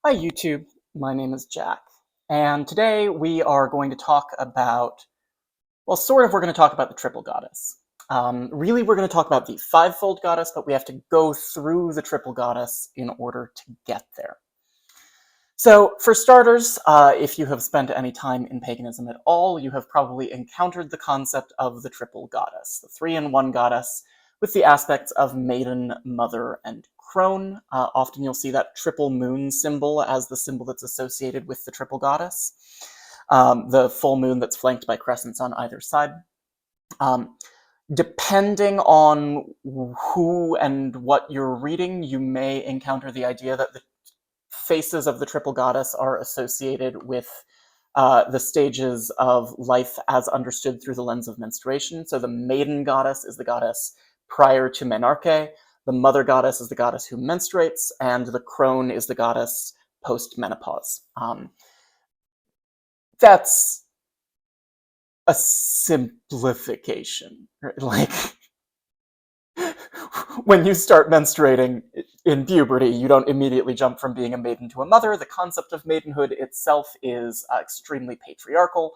Hi YouTube, my name is Jack, and today we are going to talk about, well, we're going to talk about the triple goddess. Really, we're going to talk about the fivefold goddess, but we have to go through the triple goddess in order to get there. So, for starters, if you have spent any time in paganism at all, you have probably encountered the concept of the triple goddess, the three-in-one goddess, with the aspects of Maiden, Mother, and Crone. Often you'll see that triple moon symbol as the symbol that's associated with the triple goddess. The full moon that's flanked by crescents on either side. Depending on who and what you're reading, you may encounter the idea that the faces of the triple goddess are associated with the stages of life as understood through the lens of menstruation. So the maiden goddess is the goddess prior to menarche, the mother goddess is the goddess who menstruates, and the crone is the goddess post-menopause. That's a simplification. Like, when you start menstruating in puberty, you don't immediately jump from being a maiden to a mother. The concept of maidenhood itself is extremely patriarchal.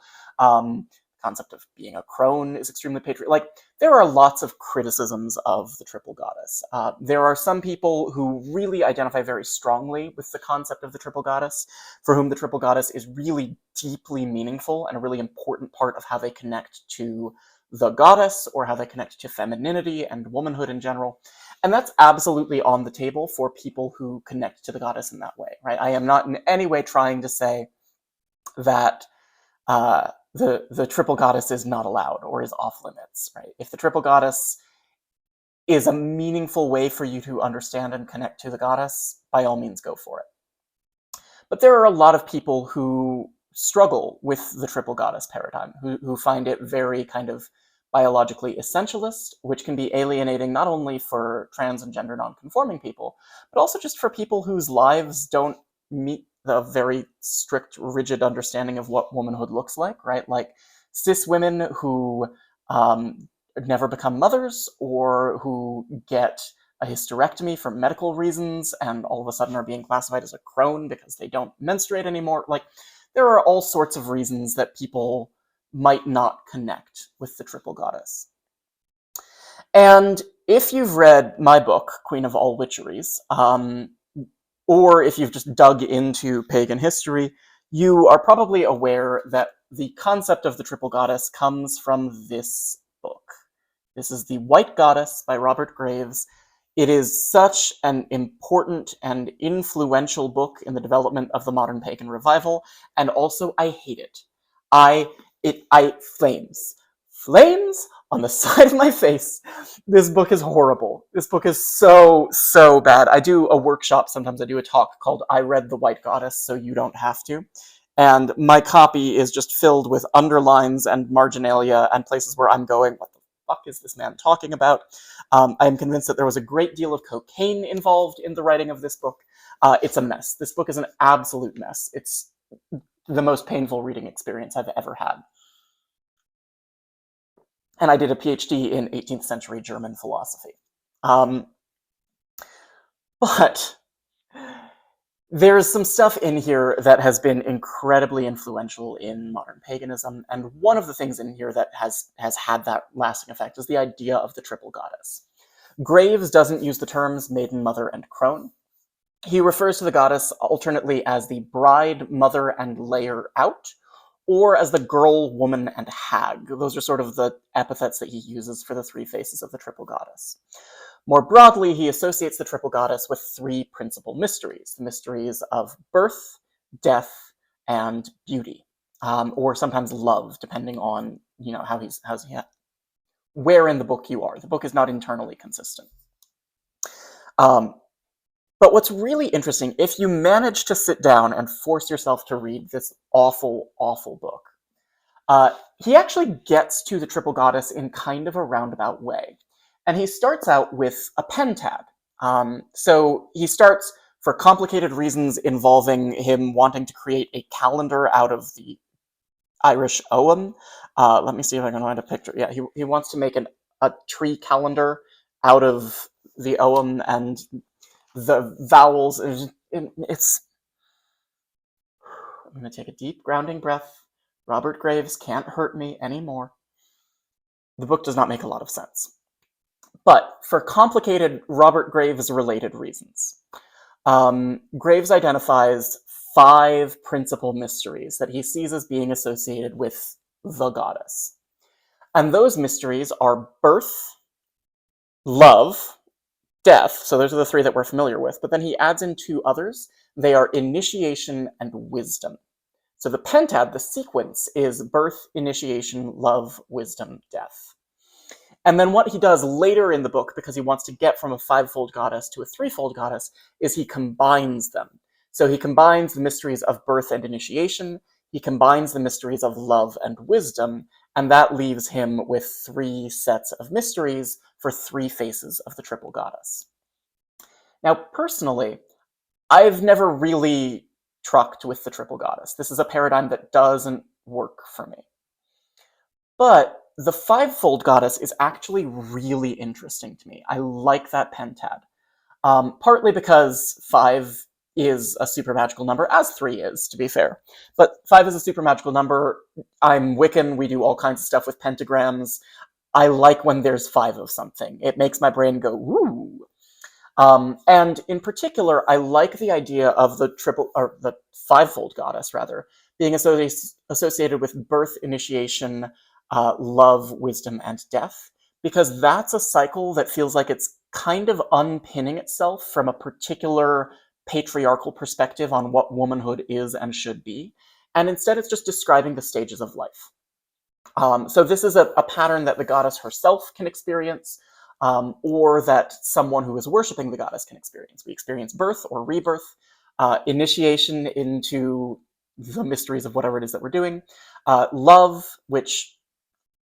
Concept of being a crone is extremely patriarchal. Like, there are lots of criticisms of the triple goddess. There are some people who really identify very strongly with the concept of the triple goddess, for whom the triple goddess is really deeply meaningful and a really important part of how they connect to the goddess, or how they connect to femininity and womanhood in general. And that's absolutely on the table for people who connect to the goddess in that way, right? I am not in any way trying to say that the triple goddess is not allowed or is off limits, right? If the triple goddess is a meaningful way for you to understand and connect to the goddess, by all means go for it. But there are a lot of people who struggle with the triple goddess paradigm, who find it very kind of biologically essentialist, which can be alienating not only for trans and gender non-conforming people, but also just for people whose lives don't meet the very strict, rigid understanding of what womanhood looks like, right? Like cis women who never become mothers, or who get a hysterectomy for medical reasons and all of a sudden are being classified as a crone because they don't menstruate anymore. Like, there are all sorts of reasons that people might not connect with the triple goddess. And if you've read my book, Queen of All Witcheries, or if you've just dug into pagan history, you are probably aware that the concept of the triple goddess comes from this book. This is The White Goddess by Robert Graves. It is such an important and influential book in the development of the modern pagan revival, and also I hate it. Flames. Flames on the side of my face. This book is horrible. This book is so bad. I do a workshop, sometimes I do a talk called I Read the White Goddess So You Don't Have to. And my copy is just filled with underlines and marginalia and places where I'm going, what the fuck is this man talking about? I am convinced that there was a great deal of cocaine involved in the writing of this book. It's a mess. This book is an absolute mess. It's the most painful reading experience I've ever had. And I did a PhD in 18th century German philosophy. But there's some stuff in here that has been incredibly influential in modern paganism, and one of the things in here that has had that lasting effect is the idea of the triple goddess. Graves doesn't use the terms maiden, mother, and crone. He refers to the goddess alternately as the bride, mother, and layer out, or as the girl, woman, and hag. Those are sort of the epithets that he uses for the three faces of the triple goddess. More broadly, he associates the triple goddess with three principal mysteries: the mysteries of birth, death, and beauty, or sometimes love, depending on where in the book you are. The book is not internally consistent. But what's really interesting, if you manage to sit down and force yourself to read this awful, awful book, he actually gets to the triple goddess in kind of a roundabout way. And he starts out with a pen tab. So he starts, for complicated reasons involving him wanting to create a calendar out of the Irish Ogham. Let me see if I can find a picture. Yeah, he wants to make a tree calendar out of the Ogham and the vowels. It's I'm going to take a deep, grounding breath. Robert Graves can't hurt me anymore. The book does not make a lot of sense. But for complicated Robert Graves-related reasons, Graves identifies 5 principal mysteries that he sees as being associated with the goddess. And those mysteries are birth, love, death, so those are the 3 that we're familiar with, but then he adds in 2 others. They are initiation and wisdom. So the pentad, the sequence, is birth, initiation, love, wisdom, death. And then what he does later in the book, because he wants to get from a 5-fold goddess to a 3-fold goddess, is he combines them. So he combines the mysteries of birth and initiation, he combines the mysteries of love and wisdom, and that leaves him with 3 sets of mysteries for 3 faces of the triple goddess. Now, personally, I've never really trucked with the triple goddess. This is a paradigm that doesn't work for me. But the 5-fold goddess is actually really interesting to me. I like that pentad. Partly because 5 is a super magical number, as 3 is, to be fair. But 5 is a super magical number. I'm Wiccan, we do all kinds of stuff with pentagrams. I like when there's 5 of something. It makes my brain go, woo! And in particular, I like the idea of the 5-fold goddess, rather, being associated with birth, initiation, love, wisdom, and death, because that's a cycle that feels like it's kind of unpinning itself from a particular patriarchal perspective on what womanhood is and should be, and instead it's just describing the stages of life. So this is a pattern that the goddess herself can experience, or that someone who is worshiping the goddess can experience. We experience birth or rebirth, initiation into the mysteries of whatever it is that we're doing, love, which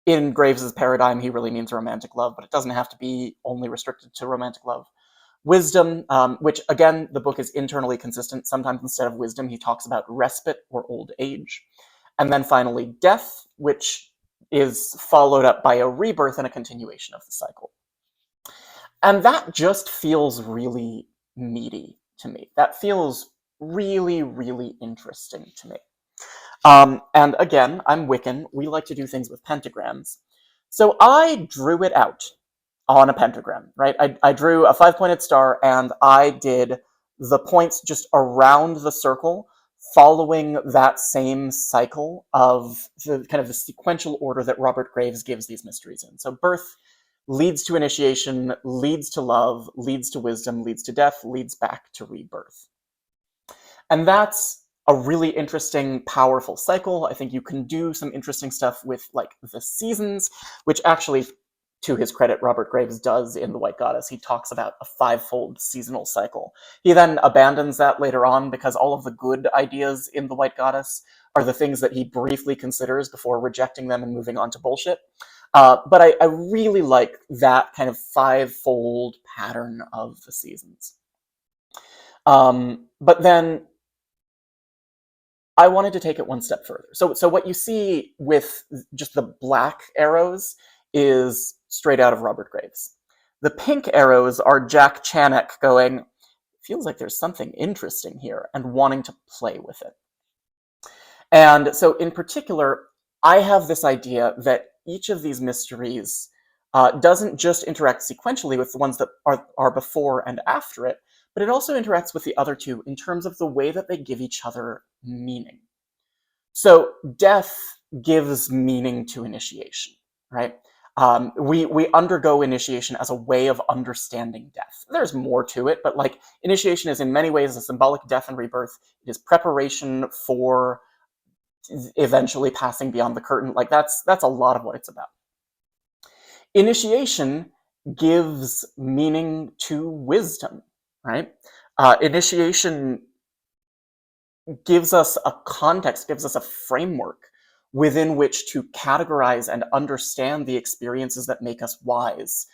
in Graves's paradigm, he really means romantic love, but it doesn't have to be only restricted to romantic love. Wisdom, which again, the book is internally consistent. Sometimes instead of wisdom, he talks about respite or old age. And then finally, death, which is followed up by a rebirth and a continuation of the cycle. And that just feels really meaty to me. That feels really, really interesting to me. And again, I'm Wiccan. We like to do things with pentagrams. So I drew it out on a pentagram, right? I drew a 5-pointed star, and I did the points just around the circle, following that same cycle of the kind of the sequential order that Robert Graves gives these mysteries in. So birth leads to initiation, leads to love, leads to wisdom, leads to death, leads back to rebirth. And that's a really interesting, powerful cycle. I think you can do some interesting stuff with like the seasons, which actually, to his credit, Robert Graves does in The White Goddess. He talks about a 5-fold seasonal cycle. He then abandons that later on because all of the good ideas in The White Goddess are the things that he briefly considers before rejecting them and moving on to bullshit. But I really like that kind of 5-fold pattern of the seasons. But then I wanted to take it one step further. So what you see with just the black arrows is straight out of Robert Graves. The pink arrows are Jack Chanek going, feels like there's something interesting here, and wanting to play with it. And so in particular, I have this idea that each of these mysteries doesn't just interact sequentially with the ones that are before and after it, but it also interacts with the other 2 in terms of the way that they give each other meaning. So death gives meaning to initiation, right? We undergo initiation as a way of understanding death. There's more to it, but like initiation is in many ways a symbolic death and rebirth. It is preparation for eventually passing beyond the curtain. Like that's a lot of what it's about. Initiation gives meaning to wisdom, right? Initiation gives us a context, gives us a framework within which to categorize and understand the experiences that make us wise.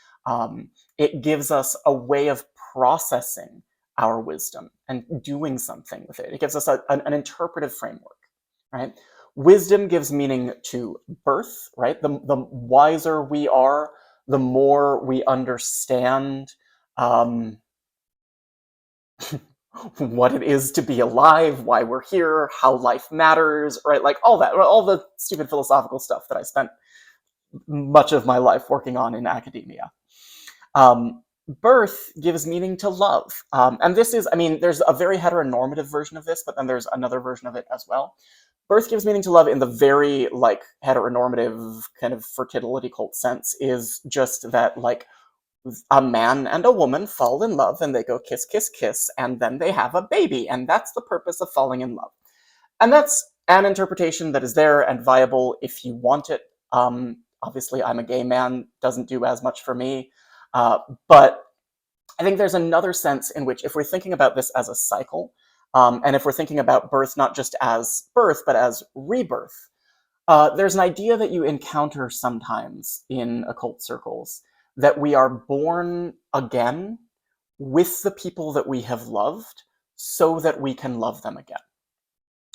It gives us a way of processing our wisdom and doing something with it. It gives us an interpretive framework, right? Wisdom gives meaning to birth, right? The wiser we are, the more we understand what it is to be alive, why we're here, how life matters, right? Like all that, all the stupid philosophical stuff that I spent much of my life working on in academia. Birth gives meaning to love. And this is, I mean, there's a very heteronormative version of this, but then there's another version of it as well. Birth gives meaning to love in the very, like, heteronormative kind of fertility cult sense is just that, like, a man and a woman fall in love and they go kiss, kiss, kiss, and then they have a baby, and that's the purpose of falling in love. And that's an interpretation that is there and viable if you want it. Obviously, I'm a gay man, doesn't do as much for me. But I think there's another sense in which if we're thinking about this as a cycle, and if we're thinking about birth not just as birth, but as rebirth, there's an idea that you encounter sometimes in occult circles that we are born again with the people that we have loved so that we can love them again.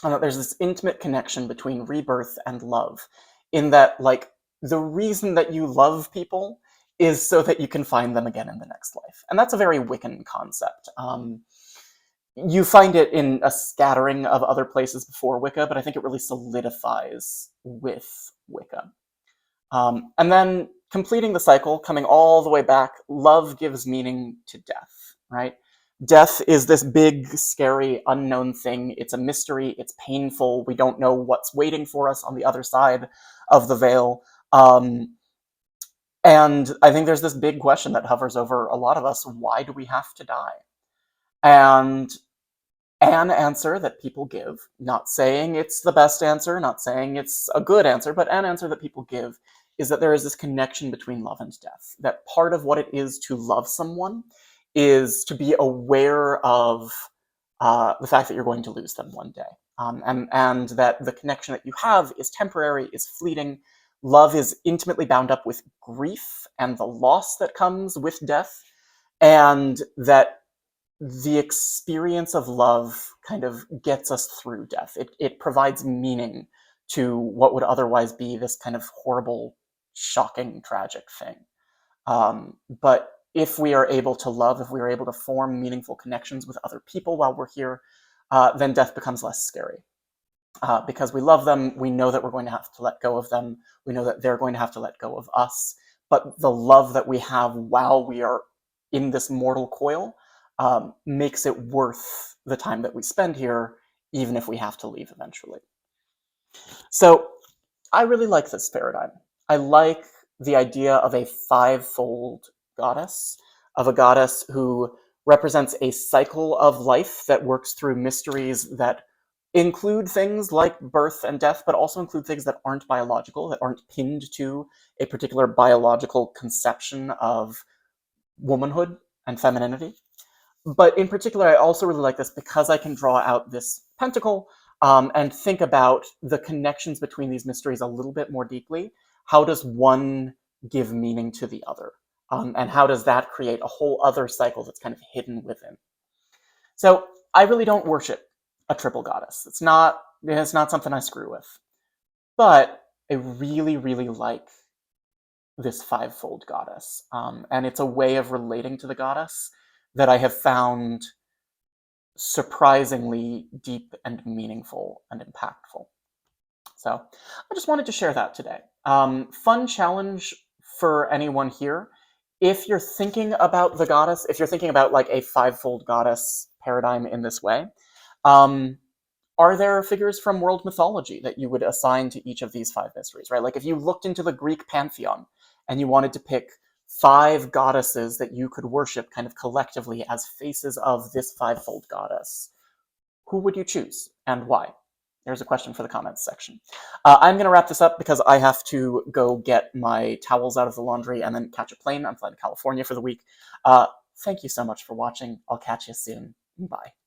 And that there's this intimate connection between rebirth and love, in that, like, the reason that you love people is so that you can find them again in the next life. And that's a very Wiccan concept. You find it in a scattering of other places before Wicca, but I think it really solidifies with Wicca. And then completing the cycle, coming all the way back, love gives meaning to death, right? Death is this big, scary, unknown thing. It's a mystery. It's painful. We don't know what's waiting for us on the other side of the veil. And I think there's this big question that hovers over a lot of us. Why do we have to die? And an answer that people give, not saying it's the best answer, not saying it's a good answer, but an answer that people give is that there is this connection between love and death. That part of what it is to love someone is to be aware of the fact that you're going to lose them one day. And that the connection that you have is temporary, is fleeting. Love is intimately bound up with grief and the loss that comes with death, and that the experience of love kind of gets us through death. It provides meaning to what would otherwise be this kind of horrible, shocking, tragic thing. But if we are able to love, if we are able to form meaningful connections with other people while we're here, then death becomes less scary. Because we love them, we know that we're going to have to let go of them, we know that they're going to have to let go of us, but the love that we have while we are in this mortal coil makes it worth the time that we spend here, even if we have to leave eventually. So I really like this paradigm. I like the idea of a fivefold goddess, of a goddess who represents a cycle of life that works through mysteries that include things like birth and death, but also include things that aren't biological, that aren't pinned to a particular biological conception of womanhood and femininity. But in particular, I also really like this because I can draw out this pentacle and think about the connections between these mysteries a little bit more deeply. How does one give meaning to the other? And how does that create a whole other cycle that's kind of hidden within? So I really don't worship a triple goddess. It's not something I screw with. But I really, really like this fivefold goddess. And it's a way of relating to the goddess that I have found surprisingly deep and meaningful and impactful. So I just wanted to share that today. Fun challenge for anyone here. If you're thinking about the goddess, if you're thinking about like a fivefold goddess paradigm in this way, are there figures from world mythology that you would assign to each of these five mysteries, right? Like if you looked into the Greek pantheon and you wanted to pick 5 goddesses that you could worship kind of collectively as faces of this fivefold goddess, who would you choose and why? There's a question for the comments section. I'm going to wrap this up because I have to go get my towels out of the laundry and then catch a plane. I'm flying to California for the week. Thank you so much for watching. I'll catch you soon. Bye.